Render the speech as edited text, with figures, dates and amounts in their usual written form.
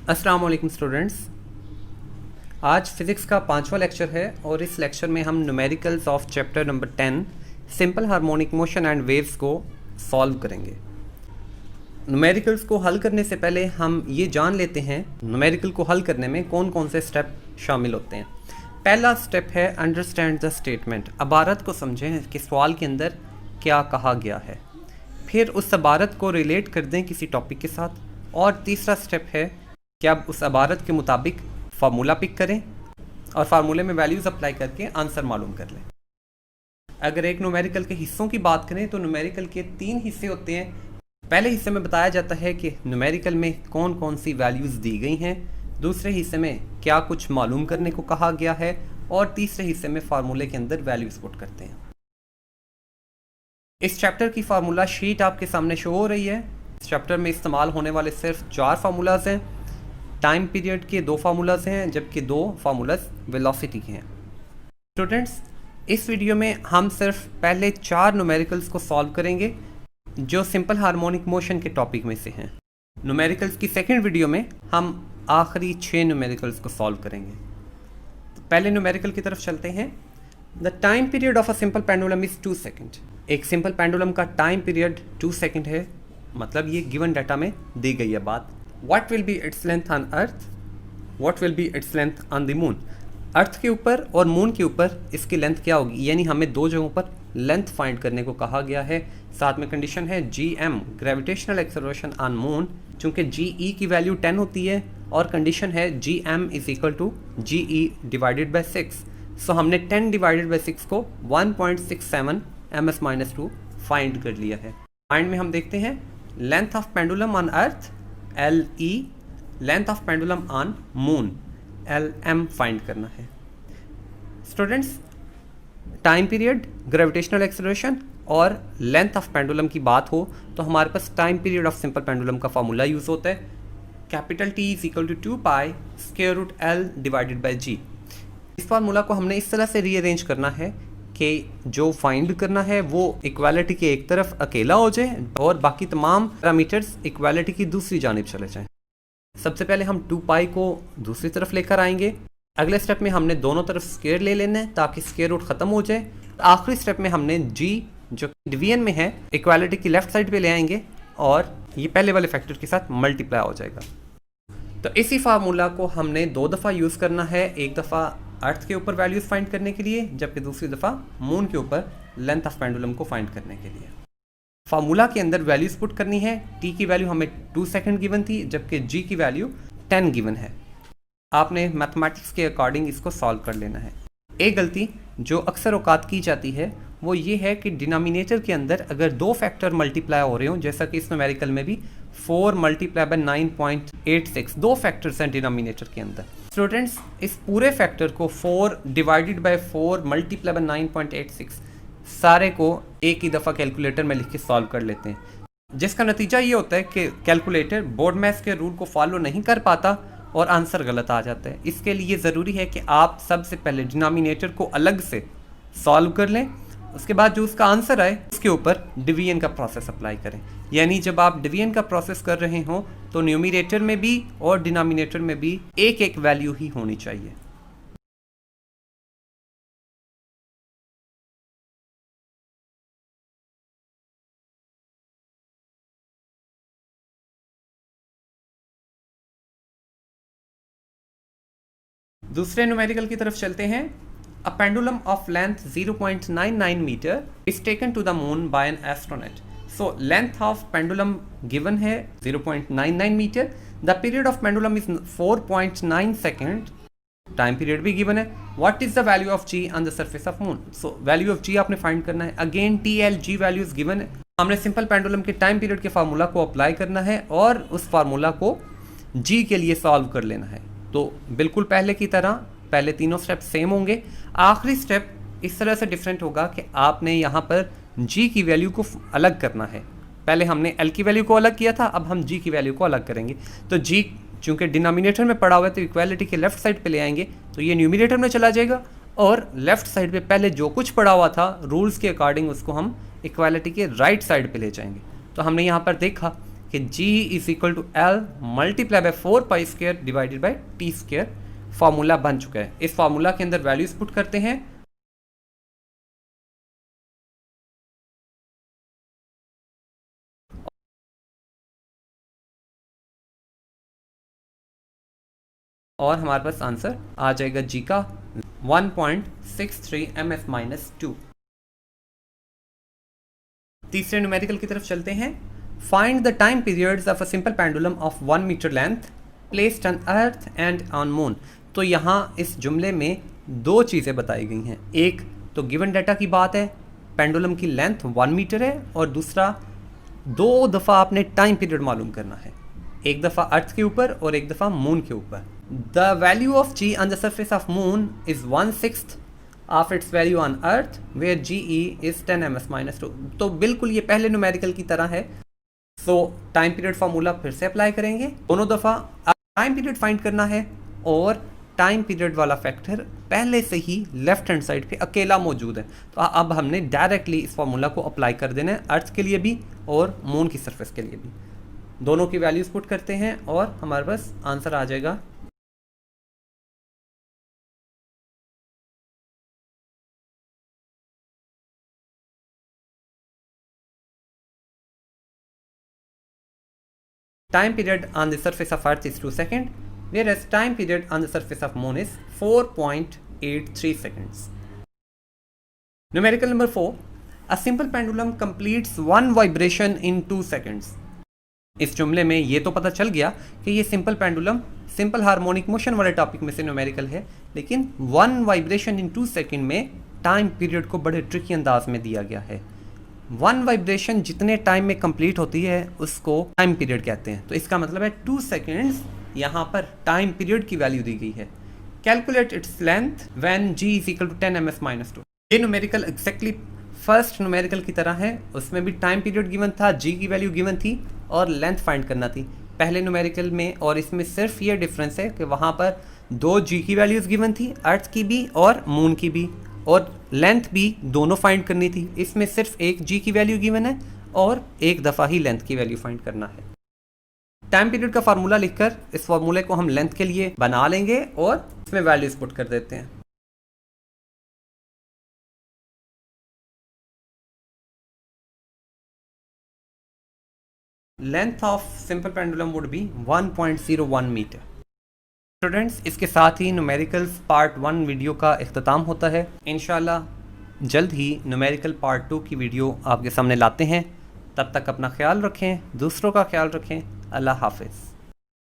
अस्सलाम वालेकुम स्टूडेंट्स। आज फिज़िक्स का 5वां लेक्चर है और इस लेक्चर में हम numericals of chapter number 10 simple harmonic motion and waves को सॉल्व करेंगे। न्यूमेरिकल्स को हल करने से पहले हम ये जान लेते हैं न्यूमेरिकल को हल करने में कौन कौन से स्टेप शामिल होते हैं। पहला स्टेप है अंडरस्टैंड द स्टेटमेंट। इबारत को समझें कि सवाल के अंदर क्या कहा गया है, फिर उस इबारत को रिलेट कर दें किसी टॉपिक के साथ। और तीसरा स्टेप है कि आप उस इबारत के मुताबिक फार्मूला पिक करें और फार्मूले में वैल्यूज़ अप्लाई करके आंसर मालूम कर लें। अगर एक न्यूमेरिकल के हिस्सों की बात करें तो न्यूमेरिकल के 3 हिस्से होते हैं। पहले हिस्से में बताया जाता है कि न्यूमेरिकल में कौन कौन सी वैल्यूज़ दी गई हैं, दूसरे हिस्से में क्या कुछ मालूम करने को कहा गया है और तीसरे हिस्से में फार्मूले के अंदर वैल्यूज़ पुट करते हैं। इस चैप्टर की फार्मूला शीट आपके सामने शो हो रही है। इस चैप्टर में इस्तेमाल होने वाले सिर्फ 4 फार्मूलाज हैं। टाइम पीरियड के 2 फार्मूलाज हैं जबकि 2 फार्मूलाज वेलोसिटी के हैं। स्टूडेंट्स, इस वीडियो में हम सिर्फ पहले 4 न्यूमेरिकल्स को सॉल्व करेंगे जो सिंपल हार्मोनिक मोशन के टॉपिक में से हैं। न्यूमेरिकल्स की सेकंड वीडियो में हम आखिरी 6 न्यूमेरिकल्स को सॉल्व करेंगे। तो पहले न्यूमेरिकल की तरफ चलते हैं। The time period of a simple pendulum is 2 second. एक सिंपल पेंडुलम का टाइम पीरियड 2 सेकेंड है, मतलब ये गिवन डाटा में दी गई है बात। What will be its length on Earth? What will be its length on the moon? अर्थ के ऊपर और मून के ऊपर इसकी लेंथ क्या होगी, यानी हमें 2 जगहों पर लेंथ फाइंड करने को कहा गया है। साथ में कंडीशन है GM gravitational acceleration on moon, चूँकि GE की वैल्यू 10 होती है और कंडीशन है GM is equal to GE divided by 6। So हमने 10 डिवाइडेड बाई 6 को 1.67 ms-2 फाइंड कर लिया है। फाइंड में हम देखते हैं length of pendulum on earth LE, length of pendulum on moon LM find करना है। Students, time period, gravitational acceleration और लेंथ ऑफ पेंडुलम की बात हो तो हमारे पास time period of simple pendulum का फार्मूला यूज़ होता है। Capital T is equal to 2 pi square root L divided by G। इस फार्मूला को हमने इस तरह से रीअरेंज करना है कि जो फाइंड करना है वो इक्वालिटी के एक तरफ अकेला हो जाए और बाकी तमाम पैरामीटर्स इक्वालिटी की दूसरी जानिब चले जाएं। सबसे पहले हम 2 पाई को दूसरी तरफ लेकर आएंगे। अगले स्टेप में हमने दोनों तरफ स्क्वायर ले लेना है ताकि स्क्वायर रूट ख़त्म हो जाए। आखिरी स्टेप में हमने G जो डिवीजन में है इक्वालिटी की लेफ्ट साइड पे ले आएंगे और ये पहले वाले फैक्टर के साथ मल्टीप्लाई हो जाएगा। तो इसी फार्मूला को हमने 2 दफ़ा यूज़ करना है। एक दफ़ा अर्थ के ऊपर वैल्यूज़ फाइंड करने के लिए, जबकि दूसरी दफ़ा मून के ऊपर लेंथ ऑफ पेंडुलम को फाइंड करने के लिए। फार्मूला के अंदर वैल्यूज़ पुट करनी है। T की वैल्यू हमें 2 सेकेंड गिवन थी जबकि G की वैल्यू 10 गिवन है। आपने मैथमेटिक्स के अकॉर्डिंग इसको सॉल्व कर लेना है। एक गलती जो अक्सर औकात की जाती है वो ये है कि डिनोमिनेटर के अंदर अगर 2 फैक्टर मल्टीप्लाई हो रहे हों, जैसा कि इस न्यूमेरिकल में भी 4 मल्टीप्लाई बाय 9.86 2 फैक्टर्स हैं डिनोमिनेटर के अंदर। स्टूडेंट्स, इस पूरे फैक्टर को 4 डिवाइडेड बाय 4 मल्टीप्लाई बाय 9.86 सारे को एक ही दफ़ा कैलकुलेटर में लिख के सॉल्व कर लेते हैं, जिसका नतीजा ये होता है कि कैलकुलेटर बोर्ड मैथ्स के रूल को फॉलो नहीं कर पाता और आंसर गलत आ जाता है। इसके लिए ज़रूरी है कि आप सबसे पहले डिनोमिनेटर को अलग से सॉल्व कर लें, उसके बाद जो उसका आंसर आए उसके ऊपर डिवीजन का प्रोसेस अप्लाई करें। यानी जब आप डिवीजन का प्रोसेस कर रहे हों तो न्यूमरेटर में भी और डिनोमिनेटर में भी एक एक वैल्यू ही होनी चाहिए। दूसरे न्यूमेरिकल की तरफ चलते हैं। A pendulum of length 0.99 meter is taken to the moon by an astronaut. So length of pendulum given है 0.99 meter. The period of pendulum is 4.9 second. Time period भी given है. What is the value of G on the surface of moon? So value of G आपने find करना है. Again TL G values given है. हमने simple pendulum के time period के formula को अप्लाई करना है और उस फार्मूला को G के लिए सॉल्व कर लेना है। तो बिल्कुल पहले की तरह पहले तीनों स्टेप सेम होंगे। आखिरी स्टेप इस तरह से डिफरेंट होगा कि आपने यहाँ पर G की वैल्यू को अलग करना है। पहले हमने L की वैल्यू को अलग किया था, अब हम G की वैल्यू को अलग करेंगे। तो G चूँकि डिनोमिनेटर में पड़ा हुआ है तो इक्वालिटी के लेफ्ट साइड पे ले आएंगे तो ये न्यूमरेटर में चला जाएगा और लेफ्ट साइड पे पहले जो कुछ पड़ा हुआ था रूल्स के अकॉर्डिंग उसको हम इक्वालिटी के राइट साइड पे ले जाएंगे। तो हमने यहाँ पर देखा कि G is equal to L multiply by 4π² divided by T²। Formula बन चुका है। इस फार्मूला के अंदर वैल्यूज पुट करते हैं। और हमारे पास आंसर आ जाएगा G का 1.63 ms-2। तीसरे न्यूमेरिकल की तरफ चलते हैं। Find the time periods of a simple pendulum of 1 metre length placed on earth and on moon. तो यहाँ इस जुमले में दो चीज़ें बताई गई हैं। एक तो गिवन डाटा की बात है, पेंडुलम की लेंथ 1 मीटर है, और दूसरा 2 दफ़ा आपने टाइम पीरियड मालूम करना है, एक दफ़ा अर्थ के ऊपर और एक दफ़ा मून के ऊपर। The value of G on the surface of moon is 1/6 of its value on earth where GE is 10 ms-2। तो बिल्कुल ये पहले न्यूमेरिकल की तरह है। सो टाइम पीरियड फार्मूला फिर से अप्लाई करेंगे। दोनों दफ़ा टाइम पीरियड फाइंड करना है और टाइम पीरियड वाला फैक्टर पहले से ही लेफ्ट हैंड साइड पे अकेला मौजूद है। तो अब हमने डायरेक्टली इस फार्मूला को अप्लाई कर देना है अर्थ के लिए भी और मून की सरफेस के लिए भी। दोनों की वैल्यूज पुट करते हैं और हमारे पास आंसर आ जाएगा time period on the surface of earth is 2 seconds, whereas time period on the surface of moon is 4.83 seconds. Numerical number 4, a simple pendulum completes one vibration in 2 seconds. इस जुमले में ये तो पता चल गया कि ये simple pendulum simple harmonic motion वाले टॉपिक में से न्यूमेरिकल है, लेकिन 1 वाइब्रेशन इन 2 सेकेंड में टाइम पीरियड को बड़े ट्रिकी अंदाज में दिया गया है। 1 वाइब्रेशन जितने टाइम में कंप्लीट होती है उसको टाइम पीरियड कहते हैं। तो इसका मतलब है 2 सेकेंड्स यहाँ पर टाइम पीरियड की वैल्यू दी गई है। Calculate its length when G is equal to 10 ms-2। ये न्यूमेरिकल एग्जैक्टली फर्स्ट न्यूमेरिकल की तरह है, उसमें भी टाइम पीरियड गिवन था, G की वैल्यू गिवन थी और लेंथ फाइंड करना थी पहले न्यूमेरिकल में। और इसमें सिर्फ ये डिफरेंस है कि वहाँ पर 2 G की वैल्यूज़ गिवन थी, अर्थ की भी और मून की भी, और लेंथ भी दोनों फाइंड करनी थी। इसमें सिर्फ एक G की वैल्यू गिवन है और एक दफ़ा ही लेंथ की वैल्यू फाइंड करना है। टाइम पीरियड का फार्मूला लिखकर इस फार्मूले को हम लेंथ के लिए बना लेंगे और इसमें वैल्यूज पुट कर देते हैं। Length of simple pendulum would be 1.01 metre. Students, इसके साथ ही न्यूमेरिकल्स पार्ट 1 वीडियो का इख्तिताम होता है। इंशाल्लाह जल्द ही न्यूमेरिकल पार्ट 2 की वीडियो आपके सामने लाते हैं। तब तक अपना ख्याल रखें, दूसरों का ख्याल रखें। अल्लाह हाफिज़।